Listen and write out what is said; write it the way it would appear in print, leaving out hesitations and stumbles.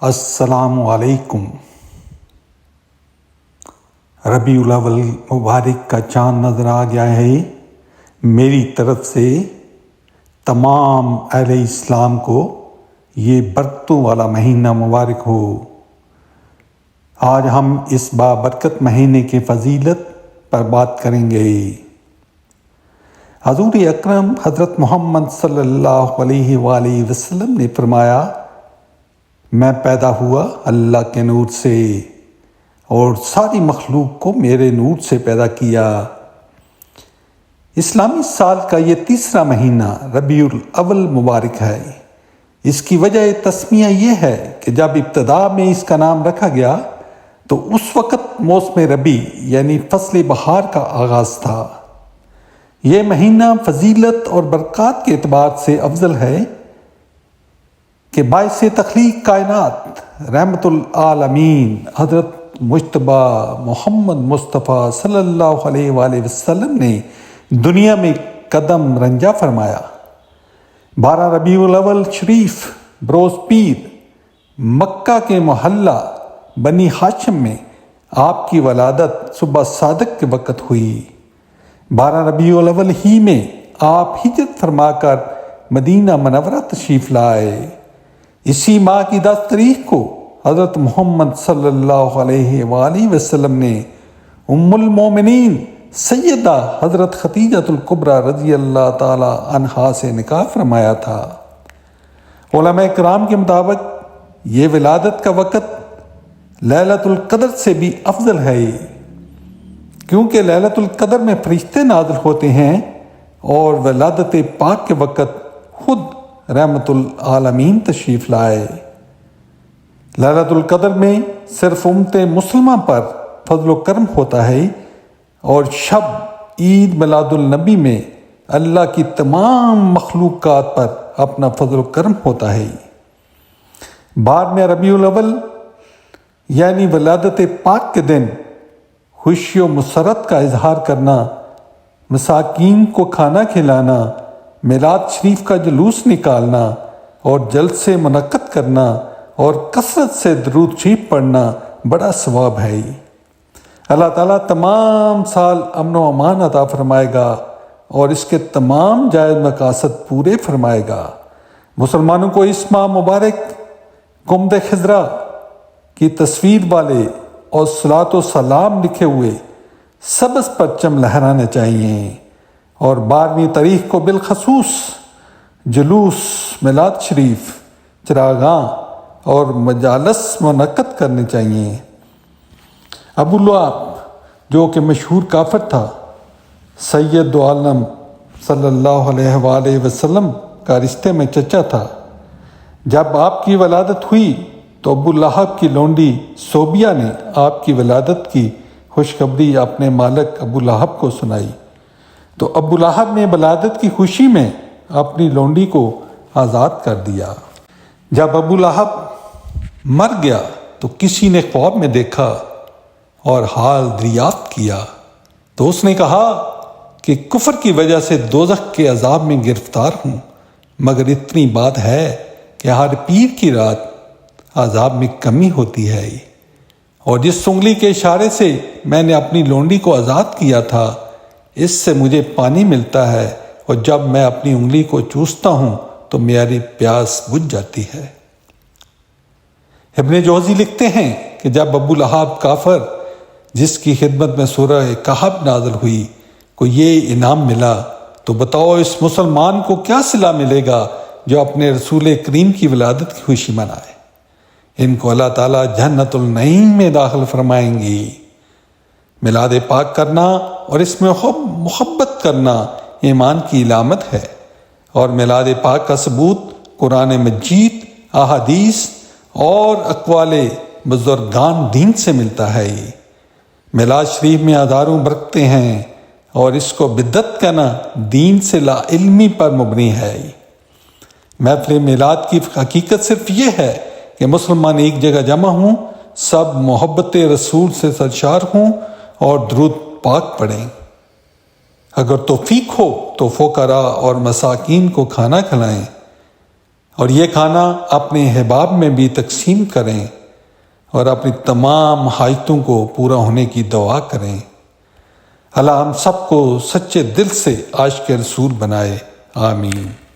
السلام علیکم۔ ربیع الاول مبارک کا چاند نظر آ گیا ہے۔ میری طرف سے تمام اہل اسلام کو یہ برکتوں والا مہینہ مبارک ہو۔ آج ہم اس بابرکت مہینے کی فضیلت پر بات کریں گے۔ حضور اکرم حضرت محمد صلی اللہ علیہ وآلہ وسلم نے فرمایا، میں پیدا ہوا اللہ کے نور سے اور ساری مخلوق کو میرے نور سے پیدا کیا۔ اسلامی سال کا یہ تیسرا مہینہ ربیع الاول مبارک ہے۔ اس کی وجہ تسمیہ یہ ہے کہ جب ابتدا میں اس کا نام رکھا گیا تو اس وقت موسم ربیع یعنی فصل بہار کا آغاز تھا۔ یہ مہینہ فضیلت اور برکات کے اعتبار سے افضل ہے کہ باعث تخلیق کائنات رحمت العالمین حضرت مجتبی محمد مصطفیٰ صلی اللہ علیہ وآلہ وسلم نے دنیا میں قدم رنجا فرمایا۔ 12 ربیع الاول شریف بروز پیر مکہ کے محلہ بنی ہاشم میں آپ کی ولادت صبح صادق کے وقت ہوئی۔ 12 ربیع الاول ہی میں آپ ہجرت فرما کر مدینہ منورہ تشریف لائے۔ اسی ماہ کی 10 تاریخ کو حضرت محمد صلی اللہ علیہ وآلہ وسلم نے ام المومنین سیدہ حضرت خدیجہ الکبریٰ رضی اللہ تعالی عنہا سے نکاح فرمایا تھا۔ علماء کرام کے مطابق یہ ولادت کا وقت لیلۃ القدر سے بھی افضل ہے، کیونکہ لیلۃ القدر میں فرشتے نازل ہوتے ہیں اور ولادت پاک کے وقت خود رحمت العالمین تشریف لائے۔ لیلۃ القدر میں صرف امت مسلمہ پر فضل و کرم ہوتا ہے اور شب عید میلاد النبی میں اللہ کی تمام مخلوقات پر اپنا فضل و کرم ہوتا ہے۔ 12 ربیع الاول یعنی ولادت پاک کے دن خوشی و مسرت کا اظہار کرنا، مساکین کو کھانا کھلانا، میلاد شریف کا جلوس نکالنا اور جلسے منعقد کرنا اور کثرت سے درود شریف پڑھنا بڑا ثواب ہے۔ اللہ تعالیٰ تمام سال امن و امان عطا فرمائے گا اور اس کے تمام جائز مقاصد پورے فرمائے گا۔ مسلمانوں کو اس ماہ مبارک گنبد خضرا کی تصویر والے اور صلاۃ و سلام لکھے ہوئے سبز پرچم لہرانے چاہیے اور 12ویں تاریخ کو بالخصوص جلوس میلاد شریف، چراغاں اور مجالس منعقد کرنے چاہیے۔ ابو لہب جو کہ مشہور کافر تھا، سید دو عالم صلی اللہ علیہ وآلہ وسلم کا رشتے میں چچا تھا۔ جب آپ کی ولادت ہوئی تو ابو لہب کی لونڈی صوبیہ نے آپ کی ولادت کی خوشخبری اپنے مالک ابو لہب کو سنائی، تو ابو لہب نے ولادت کی خوشی میں اپنی لونڈی کو آزاد کر دیا۔ جب ابو لہب مر گیا تو کسی نے خواب میں دیکھا اور حال دریافت کیا، تو اس نے کہا کہ کفر کی وجہ سے دوزخ کے عذاب میں گرفتار ہوں، مگر اتنی بات ہے کہ ہر پیر کی رات عذاب میں کمی ہوتی ہے، اور جس انگلی کے اشارے سے میں نے اپنی لونڈی کو آزاد کیا تھا اس سے مجھے پانی ملتا ہے، اور جب میں اپنی انگلی کو چوستا ہوں تو میری پیاس بجھ جاتی ہے۔ ابن جوزی لکھتے ہیں کہ جب ابو لہب کافر جس کی خدمت میں سورہ کہف نازل ہوئی کو یہ انعام ملا، تو بتاؤ اس مسلمان کو کیا صلہ ملے گا جو اپنے رسول کریم کی ولادت کی خوشی منائے۔ ان کو اللہ تعالیٰ جنت النعیم میں داخل فرمائیں گی۔ میلاد پاک کرنا اور اس میں محبت کرنا ایمان کی علامت ہے، اور میلاد پاک کا ثبوت قرآن مجید، احادیث اور اقوال بزرگان دین سے ملتا ہے۔ میلاد شریف میں ہزاروں برکتیں ہیں اور اس کو بدعت کہنا دین سے لا علمی پر مبنی ہے۔ محفل میلاد کی حقیقت صرف یہ ہے کہ مسلمان ایک جگہ جمع ہوں، سب محبت رسول سے سرشار ہوں اور درود پاک پڑھیں۔ اگر توفیق ہو تو فقراء اور مساکین کو کھانا کھلائیں اور یہ کھانا اپنے احباب میں بھی تقسیم کریں اور اپنی تمام حاجتوں کو پورا ہونے کی دعا کریں۔ اللہ ہم سب کو سچے دل سے عاشق رسول بنائے، آمین۔